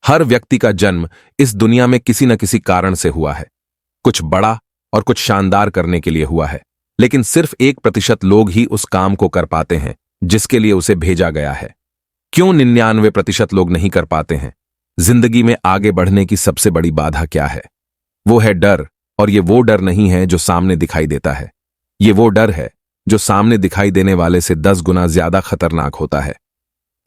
हर व्यक्ति का जन्म इस दुनिया में किसी न किसी कारण से हुआ है। कुछ बड़ा और कुछ शानदार करने के लिए हुआ है, लेकिन सिर्फ 1% लोग ही उस काम को कर पाते हैं जिसके लिए उसे भेजा गया है। क्यों 99% लोग नहीं कर पाते हैं? जिंदगी में आगे बढ़ने की सबसे बड़ी बाधा क्या है? वो है डर। और ये वो डर नहीं है जो सामने दिखाई देता है। ये वो डर है जो सामने दिखाई देने वाले से 10 गुना ज्यादा खतरनाक होता है।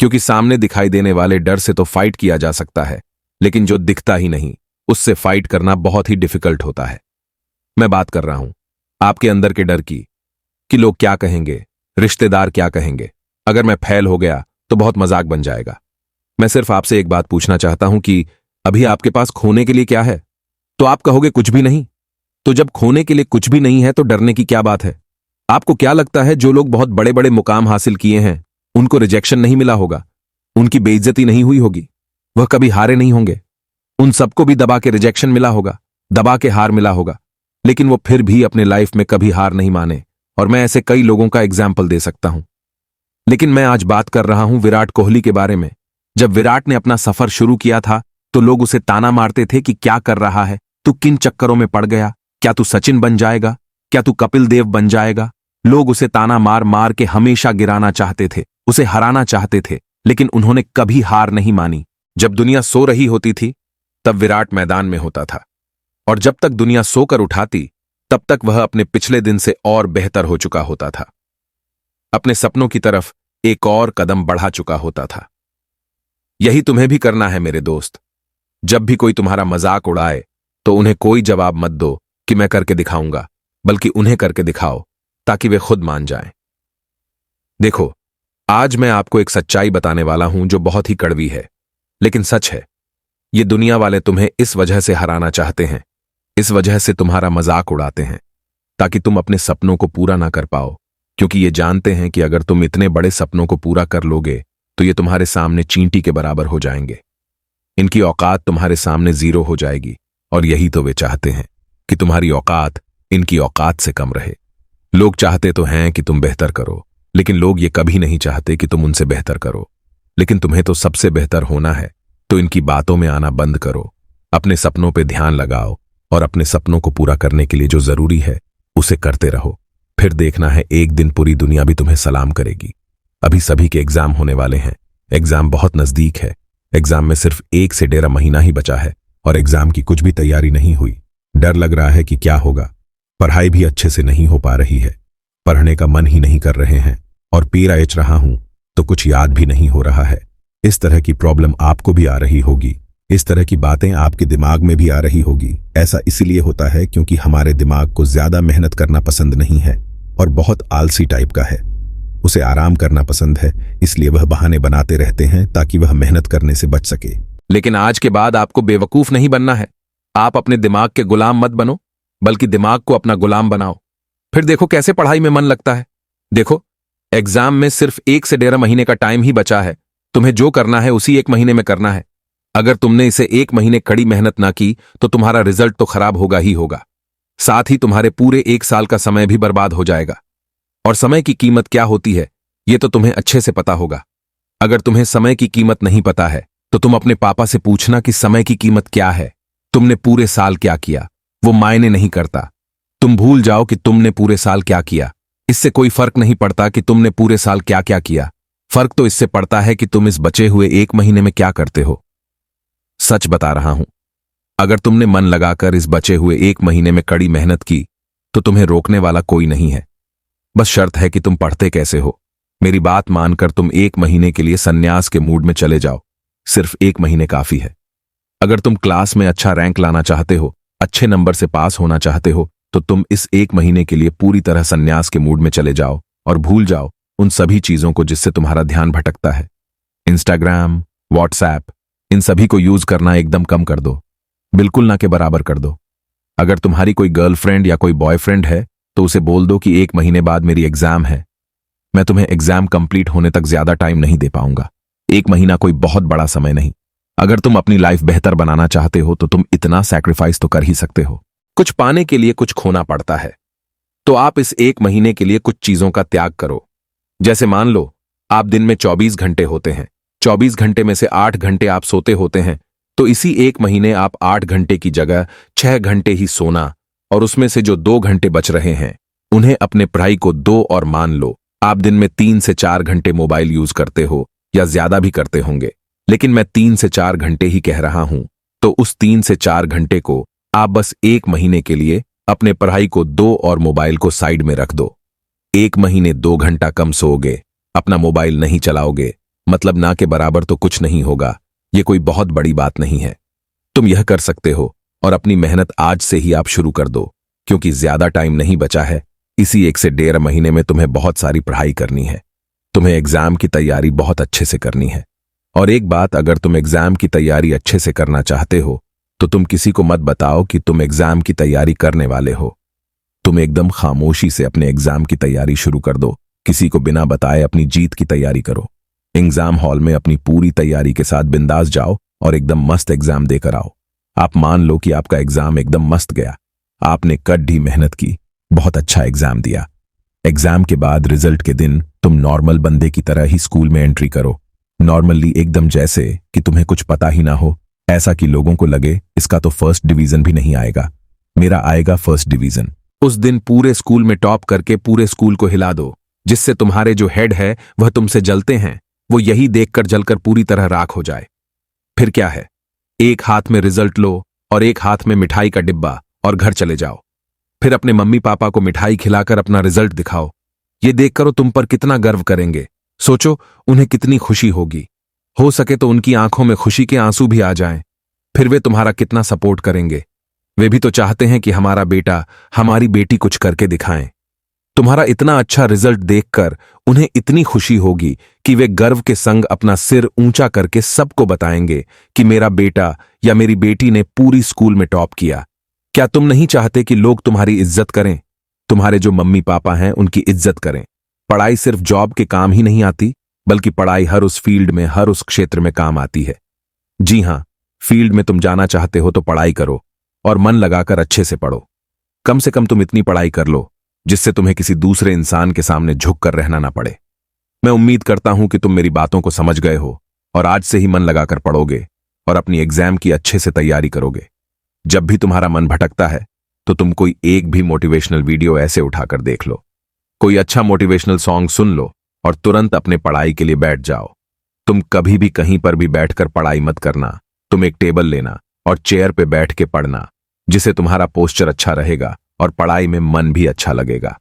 क्योंकि सामने दिखाई देने वाले डर से तो फाइट किया जा सकता है, लेकिन जो दिखता ही नहीं उससे फाइट करना बहुत ही डिफिकल्ट होता है। मैं बात कर रहा हूं आपके अंदर के डर की, कि लोग क्या कहेंगे, रिश्तेदार क्या कहेंगे, अगर मैं फेल हो गया तो बहुत मजाक बन जाएगा। मैं सिर्फ आपसे एक बात पूछना चाहता हूं कि अभी आपके पास खोने के लिए क्या है? तो आप कहोगे कुछ भी नहीं। तो जब खोने के लिए कुछ भी नहीं है तो डरने की क्या बात है? आपको क्या लगता है जो लोग बहुत बड़े बड़े मुकाम हासिल किए हैं उनको रिजेक्शन नहीं मिला होगा, उनकी बेइज्जती नहीं हुई होगी, वह कभी हारे नहीं होंगे? उन सबको भी दबा के रिजेक्शन मिला होगा, दबा के हार मिला होगा, लेकिन वो फिर भी अपने लाइफ में कभी हार नहीं माने। और मैं ऐसे कई लोगों का एग्जाम्पल दे सकता हूं। लेकिन मैं आज बात कर रहा हूं विराट कोहली के बारे में। जब विराट ने अपना सफर शुरू किया था तो लोग उसे ताना मारते थे कि क्या कर रहा है, तू किन चक्करों में पड़ गया, क्या तू सचिन बन जाएगा, क्या तू कपिल देव बन जाएगा। लोग उसे ताना मार मार के हमेशा गिराना चाहते थे, उसे हराना चाहते थे, लेकिन उन्होंने कभी हार नहीं मानी। जब दुनिया सो रही होती थी तब विराट मैदान में होता था, और जब तक दुनिया सोकर उठाती तब तक वह अपने पिछले दिन से और बेहतर हो चुका होता था, अपने सपनों की तरफ एक और कदम बढ़ा चुका होता था। यही तुम्हें भी करना है मेरे दोस्त। जब भी कोई तुम्हारा मजाक उड़ाए तो उन्हें कोई जवाब मत दो कि मैं करके दिखाऊंगा, बल्कि उन्हें करके दिखाओ ताकि वे खुद मान जाएं। देखो, आज मैं आपको एक सच्चाई बताने वाला हूं जो बहुत ही कड़वी है, लेकिन सच है। ये दुनिया वाले तुम्हें इस वजह से हराना चाहते हैं, इस वजह से तुम्हारा मजाक उड़ाते हैं, ताकि तुम अपने सपनों को पूरा ना कर पाओ, क्योंकि ये जानते हैं कि अगर तुम इतने बड़े सपनों को पूरा कर लोगे तो ये तुम्हारे सामने चींटी के बराबर हो जाएंगे। इनकी औकात तुम्हारे सामने 0 हो जाएगी, और यही तो वे चाहते हैं कि तुम्हारी औकात इनकी औकात से कम रहे। लोग चाहते तो हैं कि तुम बेहतर करो, लेकिन लोग ये कभी नहीं चाहते कि तुम उनसे बेहतर करो। लेकिन तुम्हें तो सबसे बेहतर होना है, तो इनकी बातों में आना बंद करो, अपने सपनों पे ध्यान लगाओ और अपने सपनों को पूरा करने के लिए जो जरूरी है उसे करते रहो। फिर देखना है एक दिन पूरी दुनिया भी तुम्हें सलाम करेगी। अभी सभी के एग्जाम होने वाले हैं, एग्जाम बहुत नजदीक है। एग्जाम में सिर्फ 1 से 1.5 महीना ही बचा है और एग्जाम की कुछ भी तैयारी नहीं हुई। डर लग रहा है कि क्या होगा, पढ़ाई भी अच्छे से नहीं हो पा रही है, पढ़ने का मन ही नहीं कर रहे हैं, और पीरा एच रहा हूं तो कुछ याद भी नहीं हो रहा है। इस तरह की प्रॉब्लम आपको भी आ रही होगी, इस तरह की बातें आपके दिमाग में भी आ रही होगी। ऐसा इसलिए होता है क्योंकि हमारे दिमाग को ज्यादा मेहनत करना पसंद नहीं है और बहुत आलसी टाइप का है। उसे आराम करना पसंद है, इसलिए वह बहाने बनाते रहते हैं ताकि वह मेहनत करने से बच सके। लेकिन आज के बाद आपको बेवकूफ नहीं बनना है। आप अपने दिमाग के गुलाम मत बनो, बल्कि दिमाग को अपना गुलाम बनाओ। फिर देखो कैसे पढ़ाई में मन लगता है। देखो, एग्जाम में सिर्फ 1 से 1.5 महीने का टाइम ही बचा है। तुम्हें जो करना है उसी 1 महीने में करना है। अगर तुमने इसे 1 महीने कड़ी मेहनत ना की तो तुम्हारा रिजल्ट तो खराब होगा ही होगा, साथ ही तुम्हारे पूरे 1 साल का समय भी बर्बाद हो जाएगा। और समय की कीमत क्या होती है ये तो तुम्हें अच्छे से पता होगा। अगर तुम्हें समय की कीमत नहीं पता है तो तुम अपने पापा से पूछना कि समय की कीमत क्या है, तुमने पूरे साल क्या किया, वो मायने नहीं करता। तुम भूल जाओ कि तुमने पूरे साल क्या किया, इससे कोई फर्क नहीं पड़ता कि तुमने पूरे साल क्या क्या किया। फर्क तो इससे पड़ता है कि तुम इस बचे हुए 1 महीने में क्या करते हो। सच बता रहा हूं, अगर तुमने मन लगाकर इस बचे हुए 1 महीने में कड़ी मेहनत की तो तुम्हें रोकने वाला कोई नहीं है। बस शर्त है कि तुम पढ़ते कैसे हो। मेरी बात मानकर तुम 1 महीने के लिए संन्यास के मूड में चले जाओ। सिर्फ 1 महीने काफी है। अगर तुम क्लास में अच्छा रैंक लाना चाहते हो, अच्छे नंबर से पास होना चाहते हो, तो तुम इस 1 महीने के लिए पूरी तरह संन्यास के मूड में चले जाओ और भूल जाओ उन सभी चीजों को जिससे तुम्हारा ध्यान भटकता है। इंस्टाग्राम, व्हाट्सएप, इन सभी को यूज करना एकदम कम कर दो, बिल्कुल ना के बराबर कर दो। अगर तुम्हारी कोई गर्लफ्रेंड या कोई बॉयफ्रेंड है तो उसे बोल दो कि 1 महीने बाद मेरी एग्जाम है, मैं तुम्हें एग्जाम कंप्लीट होने तक ज्यादा टाइम नहीं दे पाऊंगा। 1 महीना कोई बहुत बड़ा समय नहीं। अगर तुम अपनी लाइफ बेहतर बनाना चाहते हो तो तुम इतना सैक्रिफाइस तो कर ही सकते हो। कुछ पाने के लिए कुछ खोना पड़ता है, तो आप इस 1 महीने के लिए कुछ चीजों का त्याग करो। जैसे मान लो आप दिन में 24 घंटे होते हैं, 24 घंटे में से 8 घंटे आप सोते होते हैं, तो इसी एक महीने आप 8 घंटे की जगह 6 घंटे ही सोना और उसमें से जो 2 घंटे बच रहे हैं उन्हें अपने पढ़ाई को दो और मान लो। आप दिन में 3 से 4 घंटे मोबाइल यूज करते हो या ज्यादा भी करते होंगे, लेकिन मैं 3 से 4 घंटे ही कह रहा हूं। तो उस 3 से 4 घंटे को आप बस एक महीने के लिए अपने पढ़ाई को दो और मोबाइल को साइड में रख दो। एक महीने 2 घंटा कम सोओगे, अपना मोबाइल नहीं चलाओगे, मतलब ना के बराबर तो कुछ नहीं होगा। ये कोई बहुत बड़ी बात नहीं है। तुम यह कर सकते हो और अपनी मेहनत आज से ही आप शुरू कर दो, क्योंकि ज्यादा टाइम नहीं बचा है। इसी 1 से 1.5 महीने में तुम्हें बहुत सारी पढ़ाई करनी है। तुम्हें एग्जाम की तैयारी बहुत अच्छे से करनी है। और एक बात, अगर तुम एग्जाम की तैयारी अच्छे से करना चाहते हो तो तुम किसी को मत बताओ कि तुम एग्जाम की तैयारी करने वाले हो। तुम एकदम खामोशी से अपने एग्जाम की तैयारी शुरू कर दो। किसी को बिना बताए अपनी जीत की तैयारी करो। एग्जाम हॉल में अपनी पूरी तैयारी के साथ बिंदास जाओ और एकदम मस्त एग्जाम देकर आओ। आप मान लो कि आपका एग्जाम एकदम मस्त गया। आपने कड़ी मेहनत की, बहुत अच्छा एग्जाम दिया। एग्जाम के बाद रिजल्ट के दिन तुम नॉर्मल बंदे की तरह ही स्कूल में एंट्री करो। नॉर्मली, एकदम जैसे कि तुम्हें कुछ पता ही ना हो, ऐसा कि लोगों को लगे इसका तो फर्स्ट डिवीजन भी नहीं आएगा, मेरा आएगा फर्स्ट डिवीजन। उस दिन पूरे स्कूल में टॉप करके पूरे स्कूल को हिला दो, जिससे तुम्हारे जो हेड है वह तुमसे जलते हैं, वो यही देखकर जलकर पूरी तरह राख हो जाए। फिर क्या है, एक हाथ में रिजल्ट लो और एक हाथ में मिठाई का डिब्बा और घर चले जाओ। फिर अपने मम्मी पापा को मिठाई खिलाकर अपना रिजल्ट दिखाओ। ये देखकर वो तुम पर कितना गर्व करेंगे। सोचो उन्हें कितनी खुशी होगी। हो सके तो उनकी आंखों में खुशी के आंसू भी आ जाएं। फिर वे तुम्हारा कितना सपोर्ट करेंगे। वे भी तो चाहते हैं कि हमारा बेटा, हमारी बेटी कुछ करके दिखाएं। तुम्हारा इतना अच्छा रिजल्ट देखकर उन्हें इतनी खुशी होगी कि वे गर्व के संग अपना सिर ऊंचा करके सबको बताएंगे कि मेरा बेटा या मेरी बेटी ने पूरी स्कूल में टॉप किया। क्या तुम नहीं चाहते कि लोग तुम्हारी इज्जत करें? तुम्हारे जो मम्मी पापा हैं उनकी इज्जत करें। पढ़ाई सिर्फ जॉब के काम ही नहीं आती, बल्कि पढ़ाई हर उस फील्ड में, हर उस क्षेत्र में काम आती है। जी हां, फील्ड में तुम जाना चाहते हो तो पढ़ाई करो और मन लगाकर अच्छे से पढ़ो। कम से कम तुम इतनी पढ़ाई कर लो जिससे तुम्हें किसी दूसरे इंसान के सामने झुक कर रहना ना पड़े। मैं उम्मीद करता हूं कि तुम मेरी बातों को समझ गए हो और आज से ही मन लगाकर पढ़ोगे और अपनी एग्जाम की अच्छे से तैयारी करोगे। जब भी तुम्हारा मन भटकता है तो तुम कोई एक भी मोटिवेशनल वीडियो ऐसे उठाकर देख लो, कोई अच्छा मोटिवेशनल सॉन्ग सुन लो और तुरंत अपने पढ़ाई के लिए बैठ जाओ। तुम कभी भी कहीं पर भी बैठकर पढ़ाई मत करना। तुम एक टेबल लेना और चेयर पे बैठ के पढ़ना, जिससे तुम्हारा पोस्चर अच्छा रहेगा और पढ़ाई में मन भी अच्छा लगेगा।